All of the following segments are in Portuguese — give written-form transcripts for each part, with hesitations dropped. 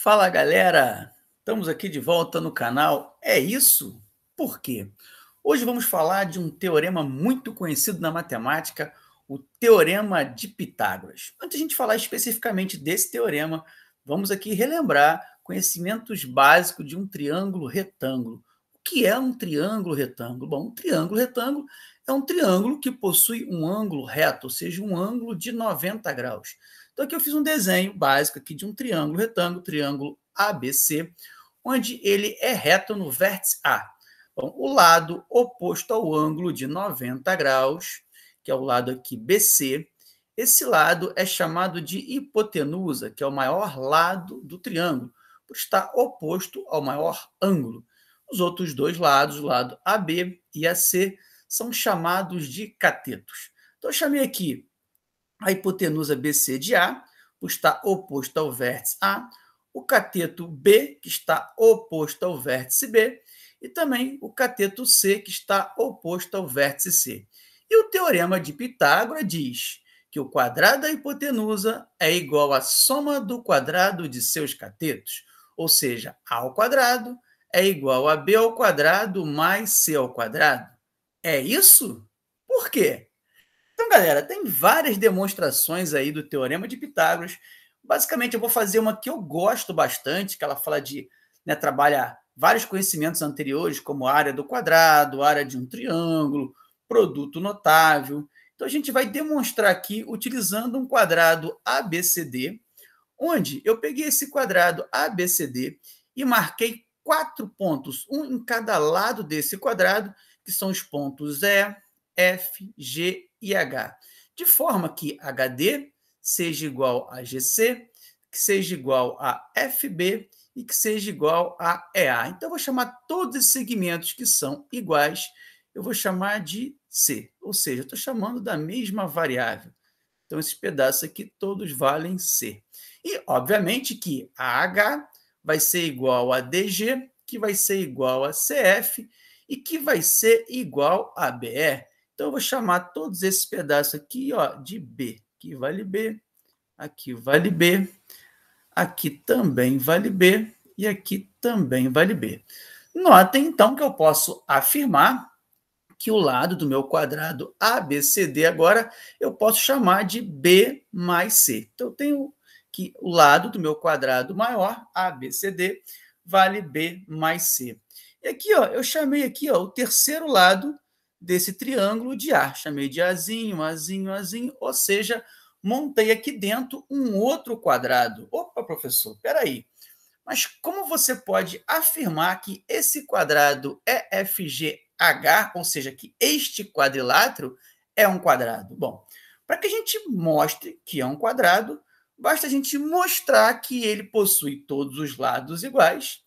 Fala galera, estamos aqui de volta no canal. É isso? Por quê? Hoje vamos falar de um teorema muito conhecido na matemática, o Teorema de Pitágoras. Antes de a gente falar especificamente desse teorema, vamos aqui relembrar conhecimentos básicos de um triângulo retângulo. O que é um triângulo retângulo? Bom, um triângulo retângulo é um triângulo que possui um ângulo reto, ou seja, um ângulo de 90 graus. Então aqui eu fiz um desenho básico aqui de um triângulo retângulo, triângulo ABC, onde ele é reto no vértice A. Bom, o lado oposto ao ângulo de 90 graus, que é o lado aqui BC, esse lado é chamado de hipotenusa, que é o maior lado do triângulo, por estar oposto ao maior ângulo. Os outros dois lados, o lado AB e AC, são chamados de catetos. Então eu chamei aqui a hipotenusa BC de A, por estar oposto ao vértice A, o cateto B, que está oposto ao vértice B, e também o cateto C, que está oposto ao vértice C. E o teorema de Pitágoras diz que o quadrado da hipotenusa é igual à soma do quadrado de seus catetos, ou seja, A ao quadrado é igual a B ao quadrado mais C ao quadrado. É isso? Por quê? Então, galera, tem várias demonstrações aí do Teorema de Pitágoras. Basicamente, eu vou fazer uma que eu gosto bastante, que ela fala de, trabalhar vários conhecimentos anteriores, como área do quadrado, área de um triângulo, produto notável. Então, a gente vai demonstrar aqui utilizando um quadrado ABCD, onde eu peguei esse quadrado ABCD e marquei 4 pontos, um em cada lado desse quadrado, que são os pontos E, F, G e H, de forma que HD seja igual a GC, que seja igual a FB e que seja igual a EA. Então, eu vou chamar todos esses segmentos que são iguais, eu vou chamar de C, ou seja, eu estou chamando da mesma variável. Então, esses pedaços aqui todos valem C. E, obviamente, que a H vai ser igual a DG, que vai ser igual a CF e que vai ser igual a BE. Então, eu vou chamar todos esses pedaços aqui de B. Aqui vale B, aqui vale B, aqui também vale B e aqui também vale B. Notem, então, que eu posso afirmar que o lado do meu quadrado ABCD agora eu posso chamar de B mais C. Então, eu tenho que o lado do meu quadrado maior, ABCD, vale B mais C. E aqui, eu chamei aqui, o terceiro lado desse triângulo de A. Chamei de Azinho, Azinho, Azinho, ou seja, montei aqui dentro um outro quadrado. Opa, professor, espera aí. Mas como você pode afirmar que esse quadrado é FGH, ou seja, que este quadrilátero é um quadrado? Bom, para que a gente mostre que é um quadrado, basta a gente mostrar que ele possui todos os lados iguais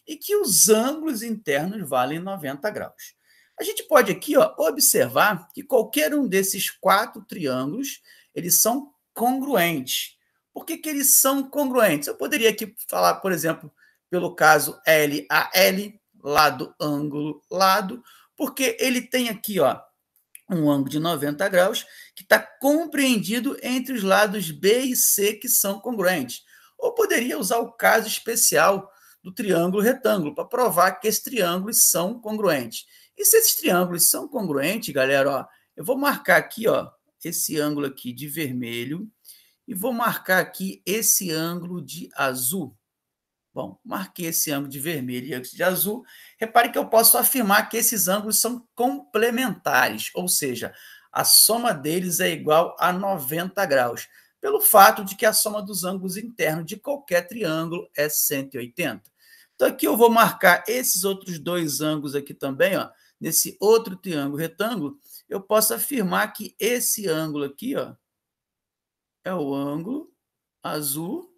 e que os ângulos internos valem 90 graus. A gente pode aqui observar que qualquer um desses 4 triângulos eles são congruentes. Por que eles são congruentes? Eu poderia aqui falar, por exemplo, pelo caso LAL, lado, ângulo, lado, porque ele tem aqui um ângulo de 90 graus que está compreendido entre os lados B e C, que são congruentes. Ou poderia usar o caso especial do triângulo retângulo, para provar que esses triângulos são congruentes. E se esses triângulos são congruentes, galera, eu vou marcar aqui esse ângulo aqui de vermelho, e vou marcar aqui esse ângulo de azul. Bom, marquei esse ângulo de vermelho e esse de azul. Repare que eu posso afirmar que esses ângulos são complementares, ou seja, a soma deles é igual a 90 graus, pelo fato de que a soma dos ângulos internos de qualquer triângulo é 180. Então, aqui eu vou marcar esses outros dois ângulos aqui também, nesse outro triângulo retângulo, eu posso afirmar que esse ângulo aqui, é o ângulo azul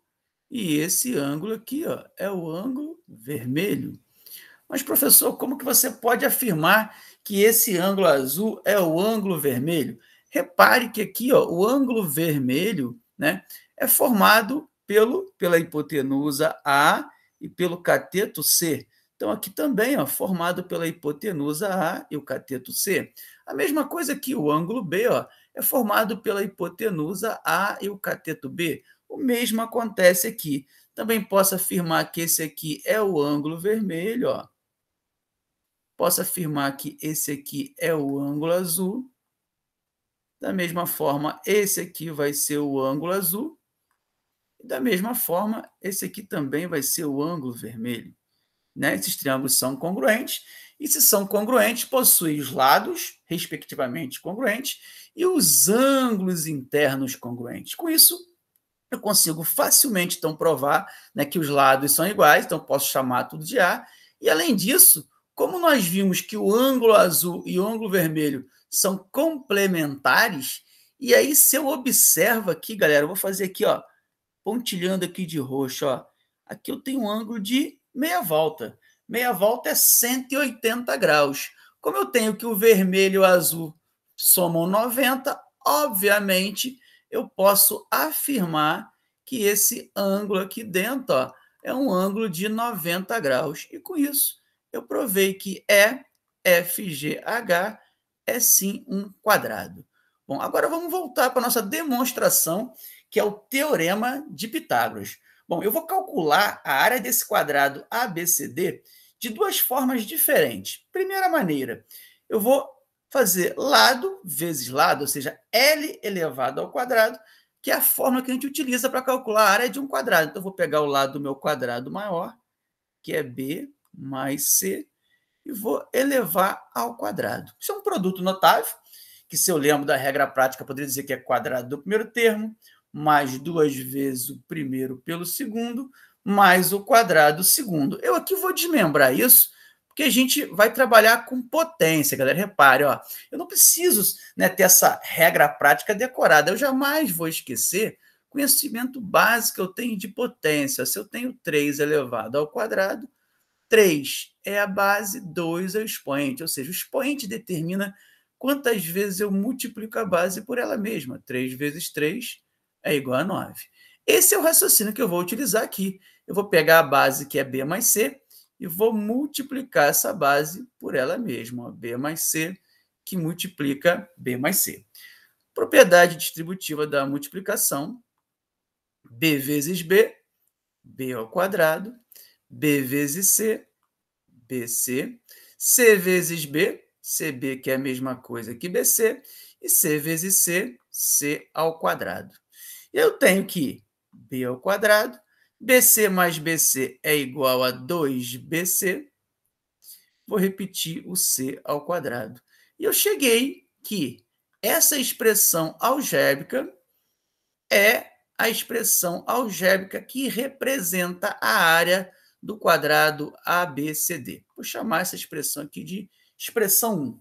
e esse ângulo aqui é o ângulo vermelho. Mas, professor, como que você pode afirmar que esse ângulo azul é o ângulo vermelho? Repare que aqui o ângulo vermelho, é formado pela hipotenusa A e pelo cateto C. Então, aqui também, formado pela hipotenusa A e o cateto C. A mesma coisa aqui, o ângulo B, é formado pela hipotenusa A e o cateto B. O mesmo acontece aqui. Também posso afirmar que esse aqui é o ângulo vermelho, ó. Posso afirmar que esse aqui é o ângulo azul. Da mesma forma, esse aqui vai ser o ângulo azul. E da mesma forma, esse aqui também vai ser o ângulo vermelho. Né? Esses triângulos são congruentes. E se são congruentes, possuem os lados, respectivamente, congruentes, e os ângulos internos congruentes. Com isso, eu consigo facilmente, então, provar, né, que os lados são iguais, então posso chamar tudo de A. E, além disso, como nós vimos que o ângulo azul e o ângulo vermelho são complementares, e aí se eu observo aqui, galera, eu vou fazer aqui, ó, pontilhando aqui de roxo, ó, aqui eu tenho um ângulo de meia volta. Meia volta é 180 graus. Como eu tenho que o vermelho e o azul somam 90, obviamente, eu posso afirmar que esse ângulo aqui dentro, ó, é um ângulo de 90 graus. E com isso, eu provei que EFGH é sim um quadrado. Bom, agora vamos voltar para a nossa demonstração, que é o Teorema de Pitágoras. Bom, eu vou calcular a área desse quadrado ABCD de duas formas diferentes. Primeira maneira, eu vou fazer lado vezes lado, ou seja, L elevado ao quadrado, que é a forma que a gente utiliza para calcular a área de um quadrado. Então, eu vou pegar o lado do meu quadrado maior, que é B mais C, e vou elevar ao quadrado. Isso é um produto notável, que se eu lembro da regra prática, poderia dizer que é quadrado do primeiro termo, mais 2 vezes o primeiro pelo segundo, mais o quadrado do segundo. Eu aqui vou desmembrar isso, porque a gente vai trabalhar com potência, galera. Repare, ó, eu não preciso, né, ter essa regra prática decorada. Eu jamais vou esquecer conhecimento básico que eu tenho de potência. Se eu tenho 3 elevado ao quadrado, 3 é a base, 2 é o expoente. Ou seja, o expoente determina quantas vezes eu multiplico a base por ela mesma. 3 vezes 3 é igual a 9. Esse é o raciocínio que eu vou utilizar aqui. Eu vou pegar a base, que é B mais C, e vou multiplicar essa base por ela mesma. B mais C, que multiplica B mais C. Propriedade distributiva da multiplicação. B vezes B, B ao quadrado. B vezes C, BC. C vezes B, CB, que é a mesma coisa que BC. E C vezes C, C ao quadrado. Eu tenho que B ao quadrado, BC mais BC é igual a 2BC. Vou repetir o C ao quadrado. E eu cheguei que essa expressão algébrica é a expressão algébrica que representa a área do quadrado ABCD. Vou chamar essa expressão aqui de expressão 1.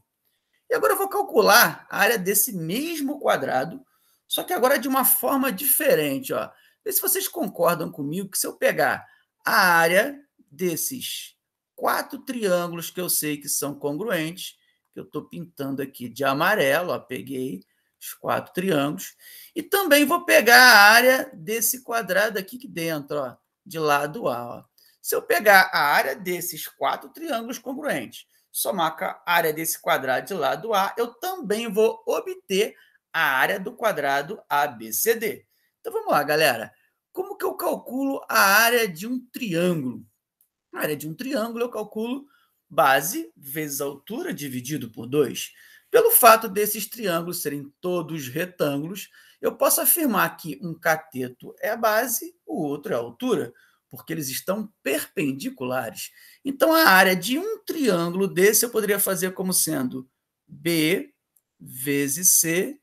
E agora eu vou calcular a área desse mesmo quadrado, só que agora de uma forma diferente. Ó. Vê se vocês concordam comigo que se eu pegar a área desses 4 triângulos que eu sei que são congruentes, que eu estou pintando aqui de amarelo, ó, peguei os 4 triângulos, e também vou pegar a área desse quadrado aqui dentro, ó, de lado A. Ó. Se eu pegar a área desses 4 triângulos congruentes, somar com a área desse quadrado de lado A, eu também vou obter a área do quadrado ABCD. Então, vamos lá, galera. Como que eu calculo a área de um triângulo? A área de um triângulo eu calculo base vezes altura dividido por 2. Pelo fato desses triângulos serem todos retângulos, eu posso afirmar que um cateto é a base, o outro é a altura, porque eles estão perpendiculares. Então, a área de um triângulo desse eu poderia fazer como sendo B vezes C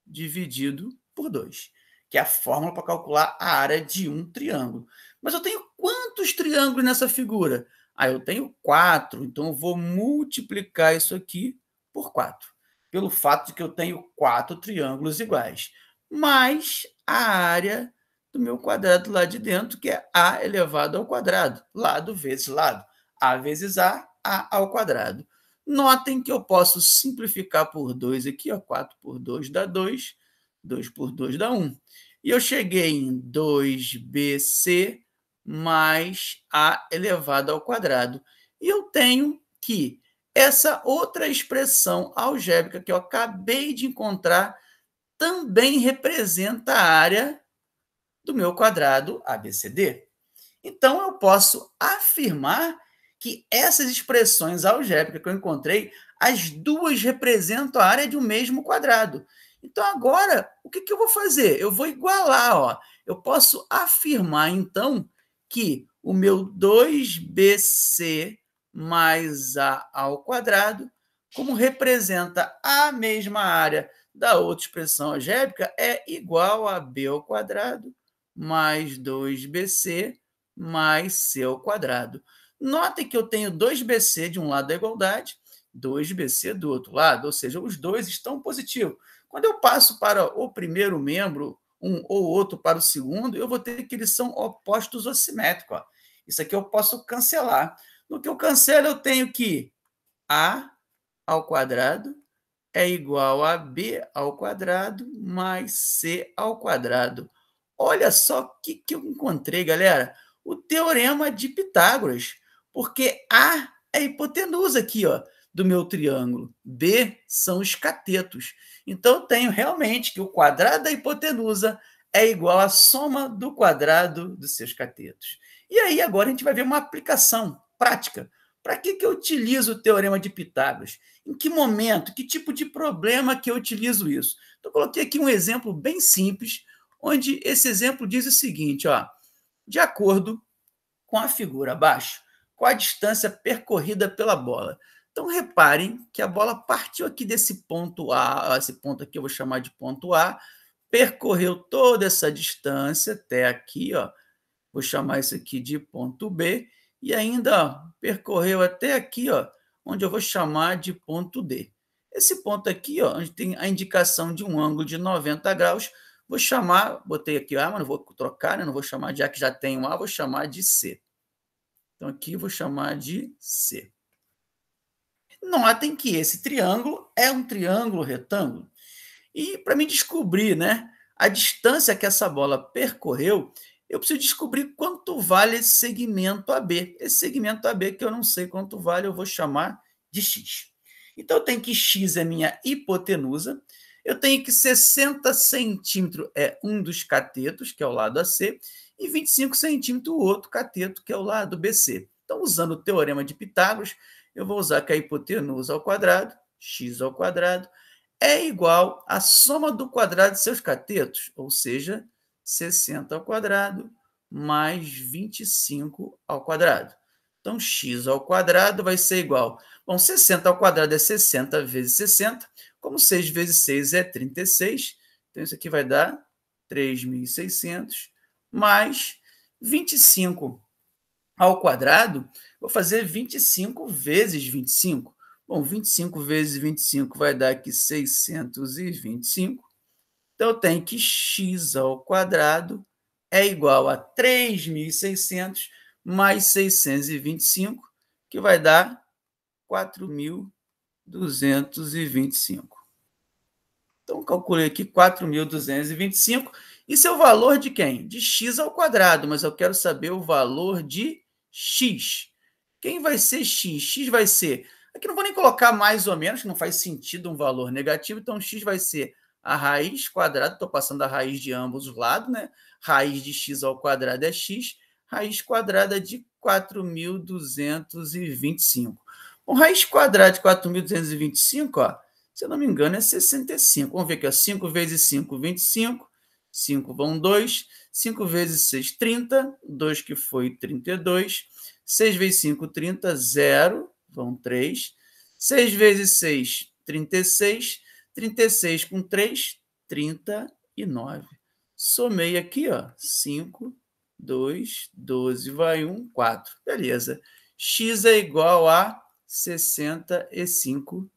dividido por 2, que é a fórmula para calcular a área de um triângulo. Mas eu tenho quantos triângulos nessa figura? Eu tenho 4, então eu vou multiplicar isso aqui por 4, pelo fato de que eu tenho 4 triângulos iguais, mais a área do meu quadrado lá de dentro, que é A elevado ao quadrado, lado vezes lado. A vezes A ao quadrado. Notem que eu posso simplificar por 2 aqui, ó, 4 por 2 dá 2, 2 por 2 dá 1. E eu cheguei em 2BC mais A elevado ao quadrado. E eu tenho que essa outra expressão algébrica que eu acabei de encontrar também representa a área do meu quadrado ABCD. Então, eu posso afirmar que essas expressões algébricas que eu encontrei, as duas representam a área de um mesmo quadrado. Então, agora, o que eu vou fazer? Eu vou igualar. Ó. Eu posso afirmar, então, que o meu 2bc mais a ao quadrado, como representa a mesma área da outra expressão algébrica, é igual a b ao quadrado mais 2bc mais c ao quadrado. Notem que eu tenho 2bc de um lado da igualdade, 2bc do outro lado, ou seja, os dois estão positivos. Quando eu passo para o primeiro membro, um ou outro para o segundo, eu vou ter que eles são opostos ou simétricos. Ó. Isso aqui eu posso cancelar. No que eu cancelo, eu tenho que a ao quadrado é igual a b ao quadrado mais c ao quadrado. Olha só o que eu encontrei, galera. O teorema de Pitágoras, porque A é a hipotenusa aqui, ó, do meu triângulo. B são os catetos. Então, eu tenho realmente que o quadrado da hipotenusa é igual à soma do quadrado dos seus catetos. E aí, agora, a gente vai ver uma aplicação prática. Para que eu utilizo o teorema de Pitágoras? Em que momento? Que tipo de problema que eu utilizo isso? Então, eu coloquei aqui um exemplo bem simples, onde esse exemplo diz o seguinte, ó, de acordo com a figura abaixo, qual a distância percorrida pela bola? Então, reparem que a bola partiu aqui desse ponto A, esse ponto aqui eu vou chamar de ponto A, percorreu toda essa distância até aqui, ó, vou chamar isso aqui de ponto B, e ainda ó, percorreu até aqui, ó, onde eu vou chamar de ponto D. Esse ponto aqui, ó, onde tem a indicação de um ângulo de 90 graus, vou chamar, botei aqui A, mas não vou trocar, né? Não vou chamar de A, que já tem um A, vou chamar de C. Então, aqui eu vou chamar de C. Notem que esse triângulo é um triângulo retângulo. E para me descobrir, né, a distância que essa bola percorreu, eu preciso descobrir quanto vale esse segmento AB. Esse segmento AB que eu não sei quanto vale, eu vou chamar de x. Então, eu tenho que x é minha hipotenusa, eu tenho que 60 centímetros é um dos catetos, que é o lado AC, e 25 centímetros o outro cateto, que é o lado BC. Então, usando o teorema de Pitágoras, eu vou usar que a hipotenusa ao quadrado, x ao quadrado, é igual à soma do quadrado de seus catetos, ou seja, 60 ao quadrado mais 25 ao quadrado. Então, x ao quadrado vai ser igual... Bom, 60 ao quadrado é 60 vezes 60, como 6 vezes 6 é 36, então isso aqui vai dar 3.600, mais 25 ao quadrado, vou fazer 25 vezes 25. Bom, 25 vezes 25 vai dar aqui 625. Então, eu tenho que x ao quadrado é igual a 3.600 mais 625, que vai dar 4.225. Então, calculei aqui 4.225. Isso é o valor de quem? De x ao quadrado, mas eu quero saber o valor de x. Quem vai ser x? X vai ser... Aqui não vou nem colocar mais ou menos, que não faz sentido um valor negativo, então x vai ser a raiz quadrada, estou passando a raiz de ambos os lados, né? Raiz de x ao quadrado é x, raiz quadrada de 4.225. Bom, raiz quadrada de 4.225, ó, se eu não me engano, é 65. Vamos ver aqui, ó, 5 vezes 5, 25. 5 vão 2. 5 vezes 6, 30. 2 que foi 32. 6 vezes 5, 30. 0, vão 3. 6 vezes 6, 36. 36 com 3, 39. Somei aqui, ó, 5, 2, 12, vai 1, 4. Beleza. X é igual a 65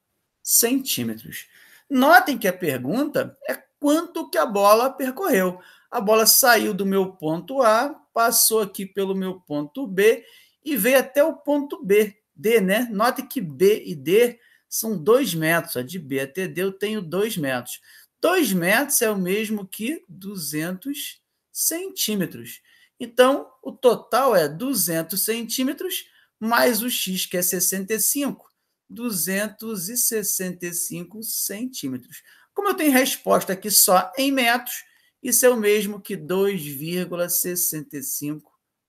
centímetros. Notem que a pergunta é quanto que a bola percorreu. A bola saiu do meu ponto A, passou aqui pelo meu ponto B e veio até o ponto B, D, né? Note que B e D são 2 metros. De B até D eu tenho 2 metros. 2 metros é o mesmo que 200 centímetros. Então, o total é 200 centímetros mais o x, que é 65. 265 centímetros. Como eu tenho resposta aqui só em metros, isso é o mesmo que 2,65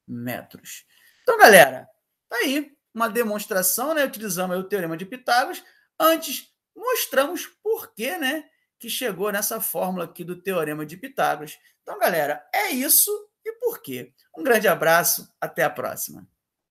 metros. Então, galera, tá aí uma demonstração, né? Utilizamos aí o Teorema de Pitágoras. Antes, mostramos por que, né, que chegou nessa fórmula aqui do Teorema de Pitágoras. Então, galera, é isso e por quê. Um grande abraço, até a próxima.